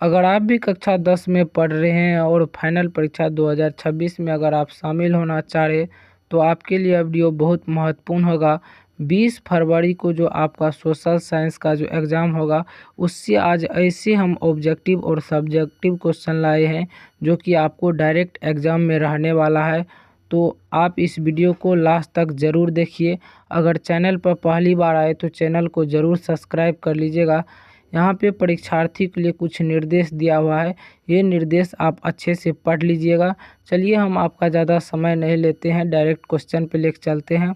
अगर आप भी कक्षा 10 में पढ़ रहे हैं और फाइनल परीक्षा 2026 में अगर आप शामिल होना चाह रहे तो आपके लिए वीडियो बहुत महत्वपूर्ण होगा। 20 फरवरी को जो आपका सोशल साइंस का जो एग्ज़ाम होगा उससे आज ऐसे हम ऑब्जेक्टिव और सब्जेक्टिव क्वेश्चन लाए हैं जो कि आपको डायरेक्ट एग्ज़ाम में रहने वाला है। तो आप इस वीडियो को लास्ट तक ज़रूर देखिए। अगर चैनल पर पहली बार आए तो चैनल को ज़रूर सब्सक्राइब कर लीजिएगा। यहाँ पे परीक्षार्थी के लिए कुछ निर्देश दिया हुआ है, ये निर्देश आप अच्छे से पढ़ लीजिएगा। चलिए हम आपका ज़्यादा समय नहीं लेते हैं, डायरेक्ट क्वेश्चन पे लेकर चलते हैं।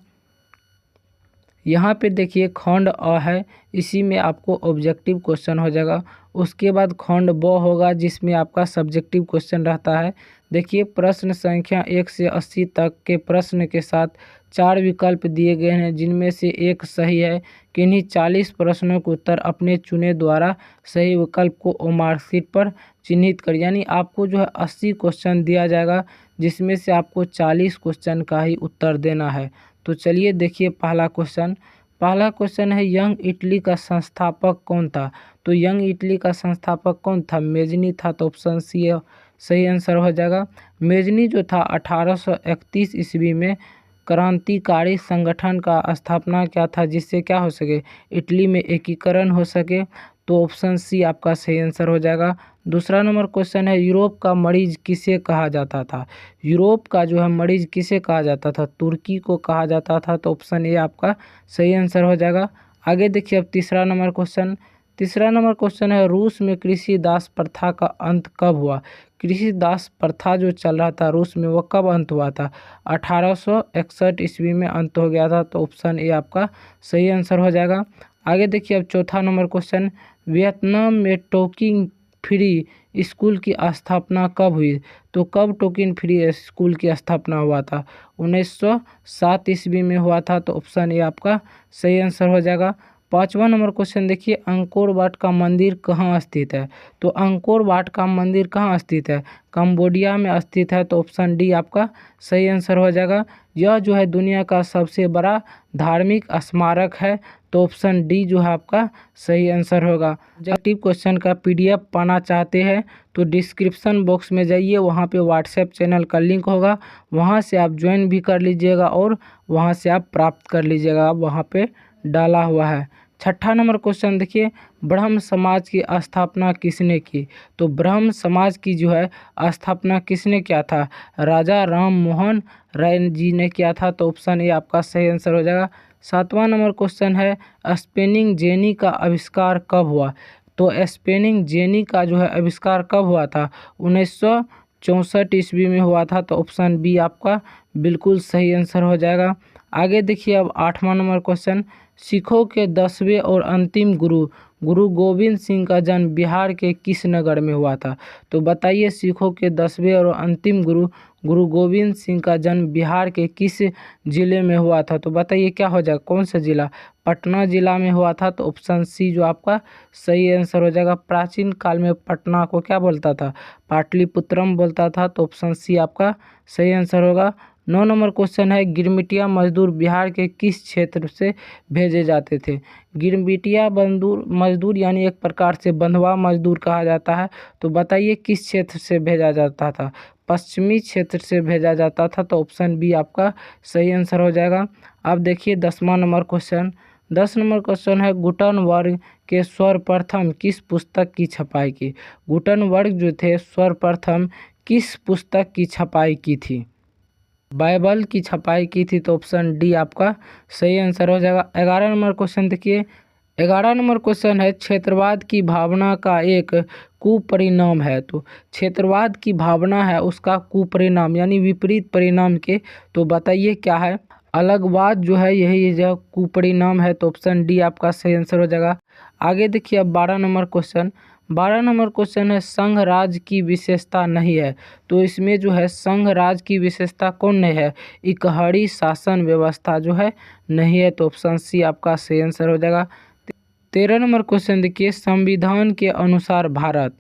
यहाँ पे देखिए खंड अ है, इसी में आपको ऑब्जेक्टिव क्वेश्चन हो जाएगा। उसके बाद खंड ब होगा जिसमें आपका सब्जेक्टिव क्वेश्चन रहता है। देखिए प्रश्न संख्या 1 से 80 तक के प्रश्न के साथ 4 विकल्प दिए गए हैं जिनमें से एक सही है। किन्हीं 40 प्रश्नों के उत्तर अपने चुने द्वारा सही विकल्प को ओ मार्कशीट पर चिन्हित कर, यानी आपको जो है 80 क्वेश्चन दिया जाएगा जिसमें से आपको 40 क्वेश्चन का ही उत्तर देना है। तो चलिए देखिए पहला क्वेश्चन है यंग इटली का संस्थापक कौन था। तो यंग इटली का संस्थापक कौन था? मेजनी था, तो ऑप्शन सी सही आंसर हो जाएगा। मेजनी जो था 1831 ईस्वी में क्रांतिकारी संगठन का स्थापना क्या था जिससे क्या हो सके, इटली में एकीकरण हो सके। तो ऑप्शन सी आपका सही आंसर हो जाएगा। दूसरा नंबर क्वेश्चन है यूरोप का मरीज किसे कहा जाता था। यूरोप का जो है मरीज किसे कहा जाता था? तुर्की को कहा जाता था। तो ऑप्शन ए आपका सही आंसर हो जाएगा। आगे देखिए अब तीसरा नंबर क्वेश्चन है रूस में कृषि दास प्रथा का अंत कब हुआ। कृषि दास प्रथा जो चल रहा था रूस में वो कब अंत हुआ था? 1861 ईस्वी में अंत हो गया था। तो ऑप्शन ए आपका सही आंसर हो जाएगा। आगे देखिए अब चौथा नंबर क्वेश्चन, वियतनाम में टोकिंग फ्री स्कूल की स्थापना कब हुई। तो कब टोकिंग फ्री स्कूल की स्थापना हुआ था? 1907 ईस्वी में हुआ था। तो ऑप्शन ए आपका सही आंसर हो जाएगा। पाँचवा नंबर क्वेश्चन देखिए अंकोर वाट का मंदिर कहाँ स्थित है। तो अंकोर वाट का मंदिर कहाँ स्थित है? कंबोडिया में स्थित है। तो ऑप्शन डी आपका सही आंसर हो जाएगा। यह जो है दुनिया का सबसे बड़ा धार्मिक स्मारक है। तो ऑप्शन डी जो है आपका सही आंसर होगा। ऑब्जेक्टिव क्वेश्चन का पीडीएफ पाना चाहते हैं तो डिस्क्रिप्शन बॉक्स में जाइए, वहाँ पे व्हाट्सएप चैनल का लिंक होगा, वहाँ से आप ज्वाइन भी कर लीजिएगा और वहाँ से आप प्राप्त कर लीजिएगा, वहाँ पे डाला हुआ है। छठा नंबर क्वेश्चन देखिए ब्रह्म समाज की स्थापना किसने की। तो ब्रह्म समाज की जो है स्थापना किसने किया था? राजा राम मोहन राय जी ने किया था। तो ऑप्शन ए आपका सही आंसर हो जाएगा। सातवां नंबर क्वेश्चन है स्पेनिंग जेनी का आविष्कार कब हुआ। तो स्पेनिंग जेनी का जो है आविष्कार कब हुआ था? 1964 ईस्वी में हुआ था। तो ऑप्शन बी आपका बिल्कुल सही आंसर हो जाएगा। आगे देखिए अब आठवां नंबर क्वेश्चन, सिखों के 10वें और अंतिम गुरु गुरु गोविंद सिंह का जन्म बिहार के किस नगर में हुआ था। तो बताइए सिखों के 10वें और अंतिम गुरु गुरु गोविंद सिंह का जन्म बिहार के किस जिले में हुआ था। तो बताइए क्या हो जाएगा, कौन सा जिला? पटना जिला में हुआ था। तो ऑप्शन सी जो आपका सही आंसर हो जाएगा। प्राचीन काल में पटना को क्या बोलता था? पाटलिपुत्रम बोलता था। तो ऑप्शन सी आपका सही आंसर होगा। 9 नंबर क्वेश्चन है गिरमिटिया मजदूर बिहार के किस क्षेत्र से भेजे जाते थे। गिरमिटिया मजदूर यानी एक प्रकार से बंधुआ मजदूर कहा जाता है। तो बताइए किस क्षेत्र से भेजा जाता था? पश्चिमी क्षेत्र से भेजा जाता था। तो ऑप्शन बी आपका सही आंसर हो जाएगा। अब देखिए 10वां नंबर क्वेश्चन 10 नंबर क्वेश्चन है गुटनबर्ग के सर्वप्रथम किस पुस्तक की छपाई की। गुटनबर्ग जो थे सर्वप्रथम किस पुस्तक की छपाई की थी? बाइबल की छपाई की थी। तो ऑप्शन डी आपका सही आंसर हो जाएगा। 11 नंबर क्वेश्चन देखिए 11 नंबर क्वेश्चन है क्षेत्रवाद की भावना का एक कुपरिणाम है। तो क्षेत्रवाद की भावना है उसका कुपरिणाम यानी विपरीत परिणाम के, तो बताइए क्या है? अलगवाद जो है यही जो कुपरिणाम है। तो ऑप्शन डी आपका सही आंसर हो जाएगा। आगे देखिए अब 12 नंबर क्वेश्चन है संघ राज्य की विशेषता नहीं है। तो इसमें जो है संघ राज्य की विशेषता कौन नहीं है? इकहरी शासन व्यवस्था जो है नहीं है। तो ऑप्शन सी आपका सही आंसर हो जाएगा। 13 नंबर क्वेश्चन देखिए संविधान के अनुसार भारत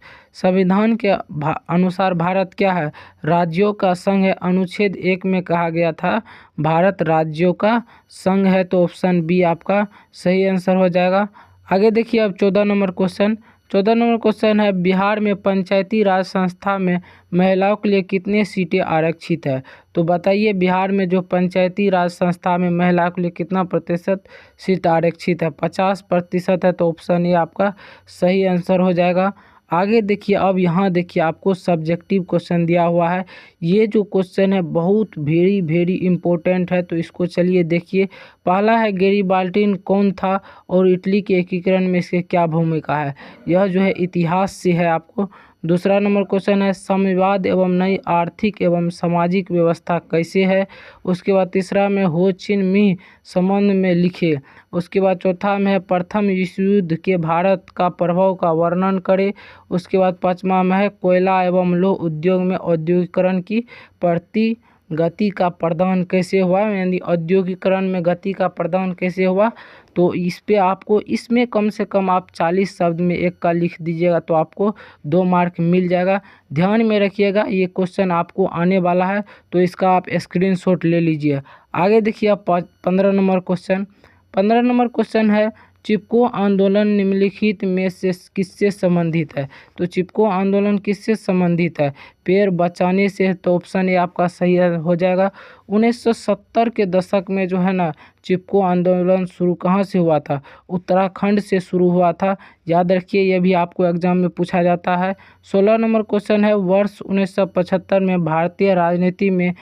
क्या है? राज्यों का संघ है। अनुच्छेद 1 में कहा गया था भारत राज्यों का संघ है। तो ऑप्शन बी आपका सही आंसर हो जाएगा। आगे देखिए अब 14 नंबर क्वेश्चन 14 नंबर क्वेश्चन है, बिहार में पंचायती राज संस्था में महिलाओं के लिए कितनी सीटें आरक्षित है। तो बताइए बिहार में जो पंचायती राज संस्था में महिलाओं के लिए कितना प्रतिशत सीट आरक्षित है। 50% है, तो ऑप्शन ए आपका सही आंसर हो जाएगा। आगे देखिए, अब यहाँ देखिए आपको सब्जेक्टिव क्वेश्चन दिया हुआ है। ये जो क्वेश्चन है बहुत वेरी इम्पोर्टेंट है, तो इसको चलिए देखिए। पहला है, गैरीबाल्डी कौन था और इटली के एकीकरण में इसकी क्या भूमिका है। यह जो है इतिहास से है आपको। दूसरा नंबर क्वेश्चन है, साम्यवाद एवं नई आर्थिक एवं सामाजिक व्यवस्था कैसे है। उसके बाद तीसरा में हो चिन मिन्ह संबंध में लिखे। उसके बाद चौथा में है, प्रथम विश्व युद्ध के भारत का प्रभाव का वर्णन करें। उसके बाद पाँचवा में है, कोयला एवं लौह उद्योग में औद्योगिकरण की प्रति गति का प्रदान कैसे हुआ, यानी औद्योगिकरण में गति का प्रदान कैसे हुआ। तो इस पे आपको इसमें कम से कम आप 40 शब्द में एक का लिख दीजिएगा, तो आपको 2 मार्क मिल जाएगा। ध्यान में रखिएगा, ये क्वेश्चन आपको आने वाला है, तो इसका आप स्क्रीनशॉट ले लीजिए। आगे देखिए आप 15 नंबर क्वेश्चन। 15 नंबर क्वेश्चन है, चिपको आंदोलन निम्नलिखित में से किससे संबंधित है। तो चिपको आंदोलन किससे संबंधित है, पेड़ बचाने से, तो ऑप्शन ए आपका सही हो जाएगा। 1970 के दशक में जो है ना, चिपको आंदोलन शुरू कहाँ से हुआ था, उत्तराखंड से शुरू हुआ था। याद रखिए, यह भी आपको एग्जाम में पूछा जाता है। 16 नंबर क्वेश्चन है, वर्ष 1975 में भारतीय राजनीति में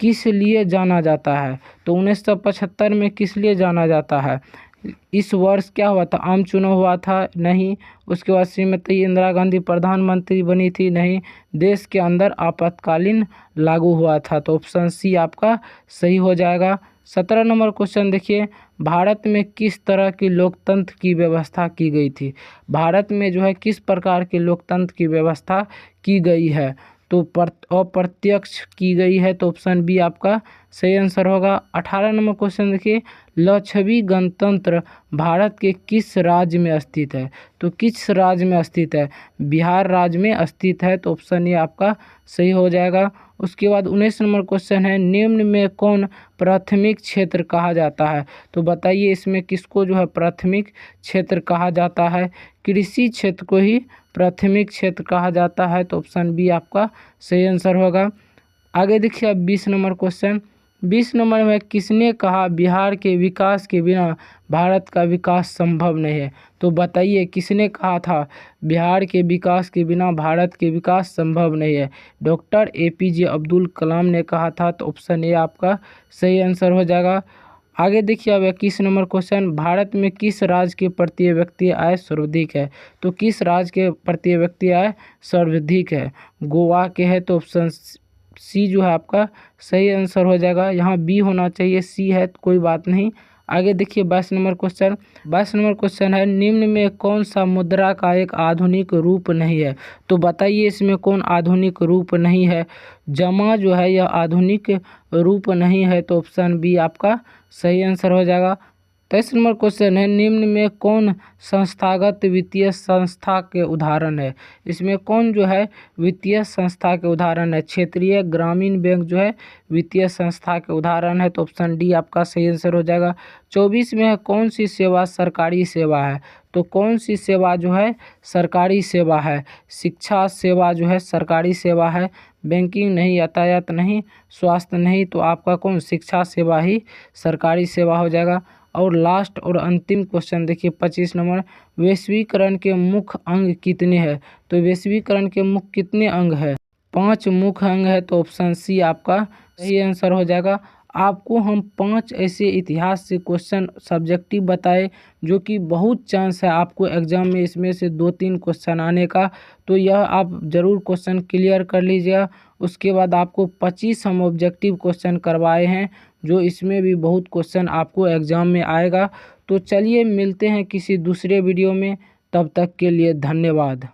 किस लिए जाना जाता है। तो 1975 में किस लिए जाना जाता है, इस वर्ष क्या हुआ था, आम चुनाव हुआ था, नहीं। उसके बाद श्रीमती इंदिरा गांधी प्रधानमंत्री बनी थी, नहीं। देश के अंदर आपातकालीन लागू हुआ था, तो ऑप्शन सी आपका सही हो जाएगा। 17 नंबर क्वेश्चन देखिए, भारत में किस तरह की लोकतंत्र की व्यवस्था की गई थी। भारत में जो है किस प्रकार के लोकतंत्र की व्यवस्था की गई है। तो अप्रत्यक्ष की गई है, तो ऑप्शन बी आपका सही आंसर होगा। 18 नंबर क्वेश्चन देखिए, लक्षद्वीप गणतंत्र भारत के किस राज्य में स्थित है। तो किस राज्य में स्थित है, बिहार राज्य में स्थित है, तो ऑप्शन ये आपका सही हो जाएगा। उसके बाद 19 नंबर क्वेश्चन है, निम्न में कौन प्राथमिक क्षेत्र कहा जाता है। तो बताइए इसमें किसको जो है प्राथमिक क्षेत्र कहा जाता है, कृषि क्षेत्र को ही प्राथमिक क्षेत्र कहा जाता है, तो ऑप्शन बी आपका सही आंसर होगा। आगे देखिए अब 20 नंबर क्वेश्चन। 20 नंबर में किसने कहा बिहार के विकास के बिना भारत का विकास संभव नहीं है। तो बताइए किसने कहा था बिहार के विकास के बिना भारत के विकास संभव नहीं है। डॉक्टर APJ अब्दुल कलाम ने कहा था, तो ऑप्शन ए आपका सही आंसर हो जाएगा। आगे देखिए अब 21 नंबर क्वेश्चन, भारत में किस राज्य के प्रति व्यक्ति आय सर्वाधिक है। तो किस राज्य के प्रति व्यक्ति आय सर्वाधिक है, गोवा के है, तो ऑप्शन सी जो है आपका सही आंसर हो जाएगा। यहाँ बी होना चाहिए, सी है तो कोई बात नहीं। आगे देखिए 22 नंबर क्वेश्चन। 22 नंबर क्वेश्चन है, निम्न में कौन सा मुद्रा का एक आधुनिक रूप नहीं है। तो बताइए इसमें कौन आधुनिक रूप नहीं है। जमा जो है यह आधुनिक रूप नहीं है, तो ऑप्शन बी आपका सही आंसर हो जाएगा। 23 नंबर क्वेश्चन है, निम्न में कौन संस्थागत वित्तीय संस्था के उदाहरण है। इसमें कौन जो है वित्तीय संस्था के उदाहरण है। क्षेत्रीय ग्रामीण बैंक जो है वित्तीय संस्था के उदाहरण है, तो ऑप्शन डी आपका सही आंसर हो जाएगा। 24 में है, कौन सी सेवा सरकारी सेवा है। तो कौन सी सेवा जो है सरकारी सेवा है। शिक्षा सेवा जो है सरकारी सेवा है, बैंकिंग नहीं, यातायात नहीं, स्वास्थ्य नहीं, तो आपका कौन शिक्षा सेवा ही सरकारी सेवा हो जाएगा। और लास्ट और अंतिम क्वेश्चन देखिए 25 नंबर, वैश्वीकरण के मुख्य अंग कितने हैं। तो वैश्वीकरण के मुख्य कितने अंग है, 5 मुख्य अंग है, तो ऑप्शन सी आपका सही आंसर हो जाएगा। आपको हम 5 ऐसे इतिहास से क्वेश्चन सब्जेक्टिव बताए जो कि बहुत चांस है आपको एग्जाम में इसमें से 2-3 क्वेश्चन आने का, तो यह आप ज़रूर क्वेश्चन क्लियर कर लीजिएगा। उसके बाद आपको 25 हम ऑब्जेक्टिव क्वेश्चन करवाए हैं, जो इसमें भी बहुत क्वेश्चन आपको एग्ज़ाम में आएगा। तो चलिए मिलते हैं किसी दूसरे वीडियो में, तब तक के लिए धन्यवाद।